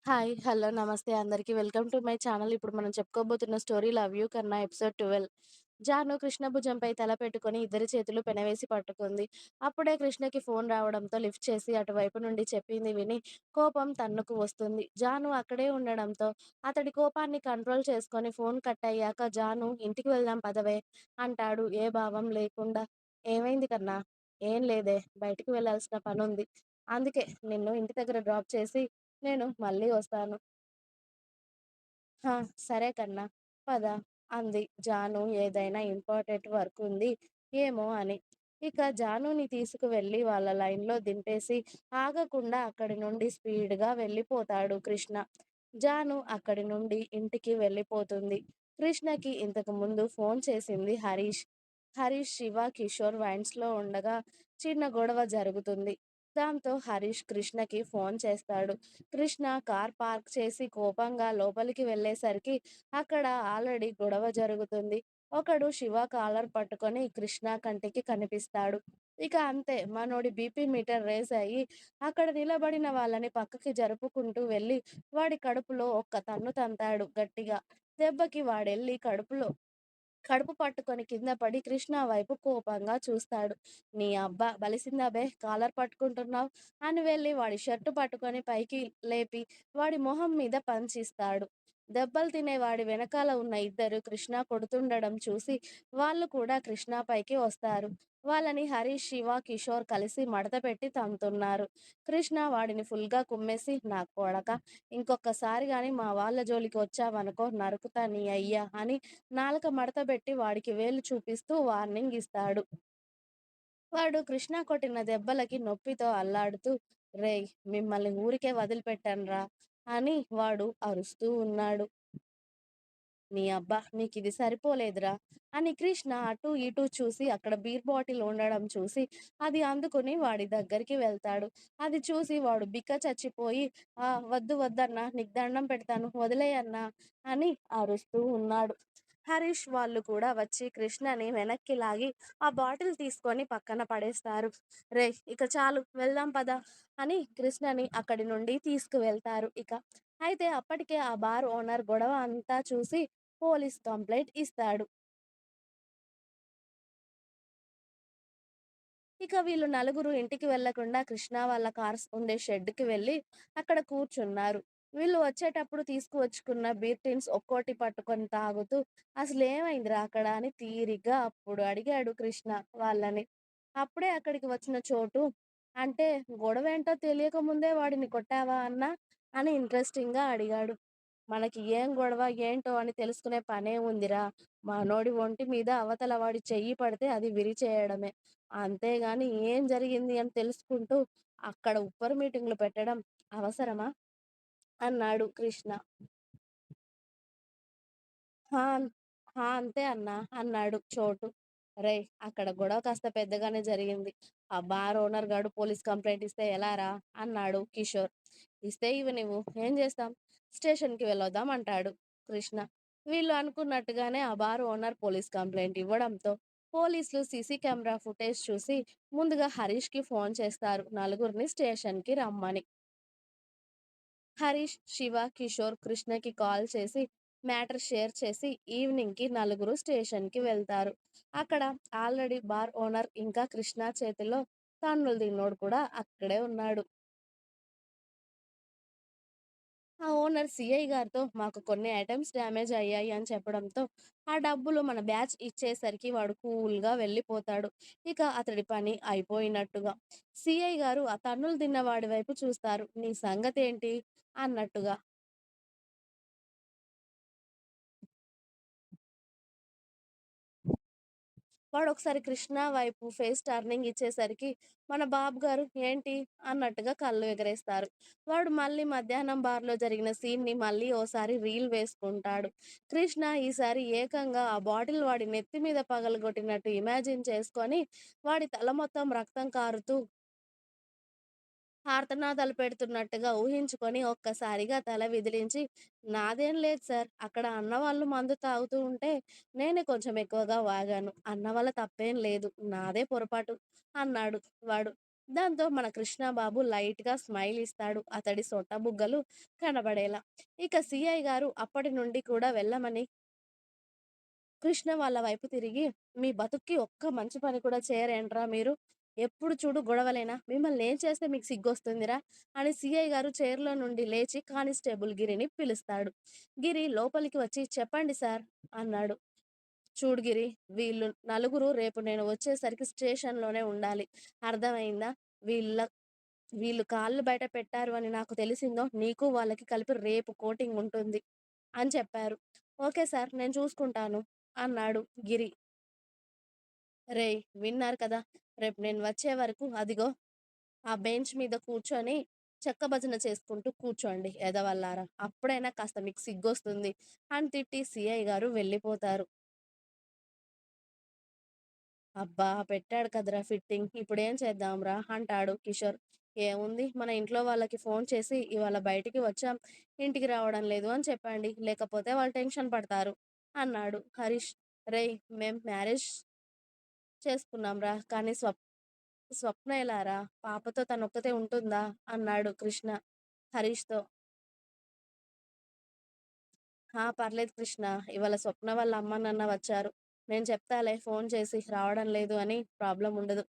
Hi. Hello. నమస్తే అందరికి. Welcome to my channel. ఇప్పుడు మనం చెప్పుకోబోతున్న స్టోరీ 'లవ్ యూ కన్నా' ఎపిసోడ్ 12. జాను కృష్ణ భుజంపై తల పెట్టుకొని ఇద్దరి చేతులు పెనవేసి పట్టుకుంది. అప్పుడే కృష్ణకి ఫోన్ రావడంతో లిఫ్ట్ చేసి అటువైపు నుండి చెప్పింది విని కోపం తన్నుకు వస్తుంది. జాను అక్కడే ఉండడంతో అతడి కోపాన్ని కంట్రోల్ చేసుకొని ఫోన్ కట్ అయ్యాక జాను ఇంటికి వెళ్దాం పదవే అంటాడు ఏ భావం లేకుండా. ఏమైంది కన్నా? ఏం లేదే, బయటికి వెళ్ళాల్సిన పనుంది. అందుకే నిన్ను ఇంటి దగ్గర డ్రాప్ చేసి నేను మళ్ళీ వస్తాను. హా! సరే కన్నా! పద అంది జాను ఏదైనా ఇంపార్టెంట్ వర్క్ ఉంది ఏమో అని. ఇక జానుని తీసుకువెళ్ళి వాళ్ళ లైన్‌లో దింపేసి ఆగకుండా అక్కడి నుండి స్పీడ్‌గా వెళ్ళిపోతాడు కృష్ణ. జాను అక్కడి నుండి ఇంటికి వెళ్ళిపోతుంది. కృష్ణకి ఇంతకు ముందు ఫోన్ చేసింది హరీష్. హరీష్, శివ, కిషోర్ వైన్స్‌లో ఉండగా చిన్న గొడవ జరుగుతుంది. దాంతో హరీష్ కృష్ణకి ఫోన్ చేస్తాడు. కృష్ణ కార్ పార్క్ చేసి కోపంగా లోపలికి వెళ్ళేసరికి అక్కడ ఆల్రెడీ గొడవ జరుగుతుంది. ఒకడు శివ కాలర్ పట్టుకొని కృష్ణ కంటికి కనిపిస్తాడు. ఇక అంతే మనోడి బీపీ మీటర్ రేజ్ అయ్యి అక్కడ నిలబడిన వాళ్ళని పక్కకి జరుపుకుంటూ వెళ్ళి వాడి కడుపులో ఒక్క తన్ను తంతాడు గట్టిగా. దెబ్బకి వాడెళ్ళి కడుపు పట్టుకొని కింద పడి కృష్ణ వైపు కోపంగా చూస్తాడు. నీ అబ్బా బలిసిందా బే కాలర్ పట్టుకుంటున్నావు అని వెళ్ళి వాడి షర్టు పట్టుకొని పైకి లేపి వాడి మొహం మీద పంచిస్తాడు. దెబ్బలు తినే వాడి వెనకాల ఉన్న ఇద్దరు కృష్ణ కొడుతుండడం చూసి వాళ్ళు కూడా కృష్ణ పైకి వస్తారు. వాళ్ళని హరీష్, శివ, కిషోర్ కలిసి మడత పెట్టి తంతున్నారు. కృష్ణ వాడిని ఫుల్గా కుమ్మేసి నా కొడక, ఇంకొకసారి గాని మా వాళ్ళ జోలికి వచ్చావనుకో నరుకుతా నీ అయ్యా అని నాలుక మడతబెట్టి వాడికి వేలు చూపిస్తూ వార్నింగ్ ఇస్తాడు. వాడు కృష్ణ కొట్టిన దెబ్బలకి నొప్పితో అల్లాడుతూ రేయ్, మిమ్మల్ని ఊరికే వదిలిపెట్టనురా అని వాడు అరుస్తూ ఉన్నాడు. నీ అబ్బా నీకిది సరిపోలేదురా అని కృష్ణ అటూ ఇటూ చూసి అక్కడ బీర్ బాటిల్ ఉండడం చూసి అది అందుకుని వాడి దగ్గరికి వెళ్తాడు. అది చూసి వాడు బిక్క చచ్చిపోయి వద్దు వద్దన్నా, నీకు దండం పెడతాను వదిలేయన్నా అని అరుస్తూ ఉన్నాడు. హరీష్ వాళ్ళు కూడా వచ్చి కృష్ణని వెనక్కి లాగి ఆ బాటిల్ తీసుకొని పక్కన పడేస్తారు. రే ఇక చాలు వెళ్దాం పద అని కృష్ణని అక్కడి నుండి తీసుకువెళ్తారు. ఇక అయితే అప్పటికే ఆ బార్ ఓనర్ గొడవ అంతా చూసి పోలీస్ కంప్లైంట్ ఇస్తాడు. ఇక వీళ్ళు నలుగురు ఇంటికి వెళ్లకుండా కృష్ణ వాళ్ళ కార్స్ ఉండే షెడ్‌కి వెళ్ళి అక్కడ కూర్చున్నారు. వీళ్ళు వచ్చేటప్పుడు తీసుకువచ్చుకున్న బీర్ టిన్స్ ఒక్కోటి పట్టుకొని తాగుతూ అసలేమైందిరా అక్కడ అని తీరిగ్గా అప్పుడు అడిగాడు కృష్ణ వాళ్ళని. అప్పుడే అక్కడికి వచ్చిన చోటు అంటే గొడవేంటో తెలియక ముందే వాడిని కొట్టావా అన్నా అని ఇంట్రెస్టింగ్‌గా అడిగాడు. మనకి ఏం గొడవ ఏంటో అని తెలుసుకునే పనేముందిరా? మనోడి ఒంటి మీద అవతల వాడి చెయ్యి పడితే అది విరిచేయడమే. అంతేగాని ఏం జరిగింది అని తెలుసుకుంటూ అక్కడ ఉప్పర్ మీటింగులు పెట్టడం అవసరమా? అన్నాడు కృష్ణ. హా! హా! అంతే అన్నా అన్నాడు చోటు. రేయ్! అక్కడ గొడవ కాస్త పెద్దగానే జరిగింది. ఆ బార్ ఓనర్ గాడు పోలీస్ కంప్లెయింట్ ఇస్తే ఎలారా? అన్నాడు కిషోర్. ఇస్తే ఇవ్వనివ్వు ఏం చేస్తాం? స్టేషన్‌కి వెళ్ళొద్దాం అంటాడు కృష్ణ. వీళ్ళు అనుకున్నట్టుగానే ఆ బార్ ఓనర్ పోలీస్ కంప్లెయింట్ ఇవ్వడంతో పోలీసులు సీసీ కెమెరా ఫుటేజ్ చూసి ముందుగా హరీష్‌కి ఫోన్ చేస్తారు నలుగురిని స్టేషన్‌కి రమ్మని. హరీష్, శివ, కిషోర్ కృష్ణకి కాల్ చేసి మ్యాటర్ షేర్ చేసి ఈవినింగ్‌కి నలుగురు స్టేషన్‌కి వెళ్తారు. అక్కడ ఆల్రెడీ బార్ ఓనర్ ఇంకా కృష్ణ చేతిలో తన్నులు తిన్నోడు కూడా అక్కడే ఉన్నాడు. ఆ ఓనర్ సీఐ గారితో మాకు కొన్ని ఐటెమ్స్ డ్యామేజ్ అయ్యాయి అని చెప్పడంతో ఆ డబ్బులు మన బ్యాచ్ ఇచ్చేసరికి వాడు కూల్‌గా వెళ్ళిపోతాడు. ఇక అతడి పని అయిపోయినట్టుగా. సీఐ గారు ఆ తన్నులు తిన్న వాడి వైపు చూస్తారు. నీ సంగతేంటి అన్నట్టుగా. వాడొకసారి కృష్ణ వైపు ఫేస్ టర్నింగ్ ఇచ్చేసరికి, మన బాబు గారు ఏంటి అన్నట్టుగా కళ్ళు ఎగరేస్తారు. వాడు మళ్ళీ మధ్యాహ్నం బార్‌లో జరిగిన సీన్‌ని మళ్ళీ ఓసారి రీల్ వేసుకుంటాడు. కృష్ణ ఈసారి ఏకంగా ఆ బాటిల్ వాడి నెత్తి మీద పగలగొట్టినట్టు ఇమాజిన్ చేసుకొని, వాడి తల మొత్తం రక్తం కారుతూ ఆర్తనాదాలు పెడుతున్నట్టుగా ఊహించుకొని ఒక్కసారిగా తల విదిలించి, నాదేం లేదు సార్. అక్కడ అన్నవాళ్ళు మందు తాగుతూ ఉంటే నేనే కొంచెం ఎక్కువగా వాగాను. అన్న వాళ్ళ తప్పేం లేదు. నాదే పొరపాటు అన్నాడు వాడు. దాంతో మన కృష్ణ బాబు లైట్‌గా స్మైల్ ఇస్తాడు. అతడి సొట్టబుగ్గలు కనబడేలా. ఇక సీఐ గారు అప్పటి నుండి కూడా వెళ్ళమని కృష్ణ వాళ్ళ వైపు తిరిగి, "మీ బతుక్కి ఒక్క మంచి పని కూడా చేయరేంట్రా మీరు? ఎప్పుడు చూడు గొడవలేనా? మిమ్మల్నేం చేస్తే మీకు సిగ్గొస్తుందిరా?" అని సీఐ గారు చైర్‌లో నుండి లేచి కానిస్టేబుల్ గిరిని పిలుస్తాడు. గిరి లోపలికి వచ్చి, "చెప్పండి సార్" అన్నాడు. "చూడు గిరి, వీళ్ళు నలుగురు రేపు నేను వచ్చేసరికి స్టేషన్‌లోనే ఉండాలి. అర్థమైందా? వీళ్ళ వీళ్ళు కాళ్ళు బయట పెట్టారు అని నాకు తెలిసిందో నీకు వాళ్ళకి కలిపి రేపు కోటింగ్ ఉంటుంది" అని చెప్పారు. "ఓకే సార్, నేను చూసుకుంటాను" అన్నాడు గిరి. "రేయ్! విన్నారు కదా! రేపు నేను వచ్చే వరకు అదిగో ఆ బెంచ్ మీద కూర్చొని చెక్క భజన చేసుకుంటూ కూర్చోండి ఎదవల్లారా! అప్పుడైనా కాస్త మీకు సిగ్గొస్తుంది" అని తిట్టి సీఐ గారు వెళ్ళిపోతారు. "అబ్బా! పెట్టాడు కదరా ఫిట్టింగ్. ఇప్పుడేం చేద్దాంరా" అంటాడు కిషోర్. "ఏముంది, మన ఇంట్లో వాళ్ళకి ఫోన్ చేసి ఇవాళ బయటికి వచ్చాం, ఇంటికి రావడం లేదు అని చెప్పండి. లేకపోతే వాళ్ళు టెన్షన్ పడతారు" అన్నాడు హరీష్. "రేయ్! మేం మ్యారేజ్ చేసుకున్నాంరా. కానీ స్వప్న ఎలారా? పాపతో తనొక్కతే ఉంటుందా?" అన్నాడు కృష్ణ హరీష్‌తో. "ఆ! పర్లేదు కృష్ణ. ఇవాళ స్వప్న వాళ్ళ అమ్మ, నాన్న వచ్చారు. నేను చెప్తాలే ఫోన్ చేసి రావడం లేదు అని, ప్రాబ్లమ్ ఉండదు."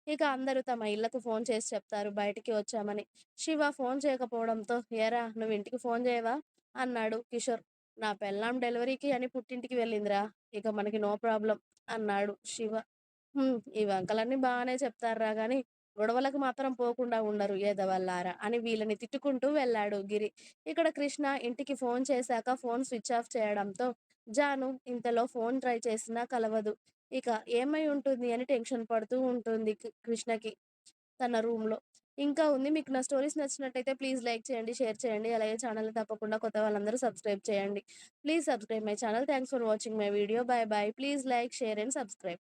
ఇక అందరూ తమ ఇళ్లకు ఫోన్ చేసి చెప్తారు బయటికి వచ్చామని. శివ ఫోన్ చేయకపోవడంతో, "ఏరా నువ్వు ఇంటికి ఫోన్ చేయవా?" అన్నాడు కిషోర్. "నా పెళ్ళాం డెలివరీకి అని పుట్టింటికి వెళ్ళిందిరా. ఇక మనకి నో ప్రాబ్లమ్" అన్నాడు శివ. ఈ వంకలన్నీ బానే చెప్తార్రా గానీ, గొడవలకు మాత్రం పోకుండా ఉండరు ఎదవల్లారా అని వీళ్ళని తిట్టుకుంటూ వెళ్ళాడు గిరి. ఇక్కడ కృష్ణ ఇంటికి ఫోన్ చేశాక ఫోన్ స్విచ్ ఆఫ్ చేయడంతో, జాను ఇంతలో ఫోన్ ట్రై చేసినా కలవదు. ఇక ఏమై ఉంటుంది అని టెన్షన్ పడుతూ ఉంటుంది కృష్ణకి తన రూమ్‌లో. ఇంకా ఉంది. మీకు నా స్టోరీస్ నచ్చినట్టయితే ప్లీజ్ లైక్ చేయండి, షేర్ చేయండి. అలాగే ఛానెల్‌ని తప్పకుండా కొత్త వాళ్ళందరూ సబ్స్క్రైబ్ చేయండి. Please subscribe my channel. Thanks for watching my video. By by. Please like, share and subscribe.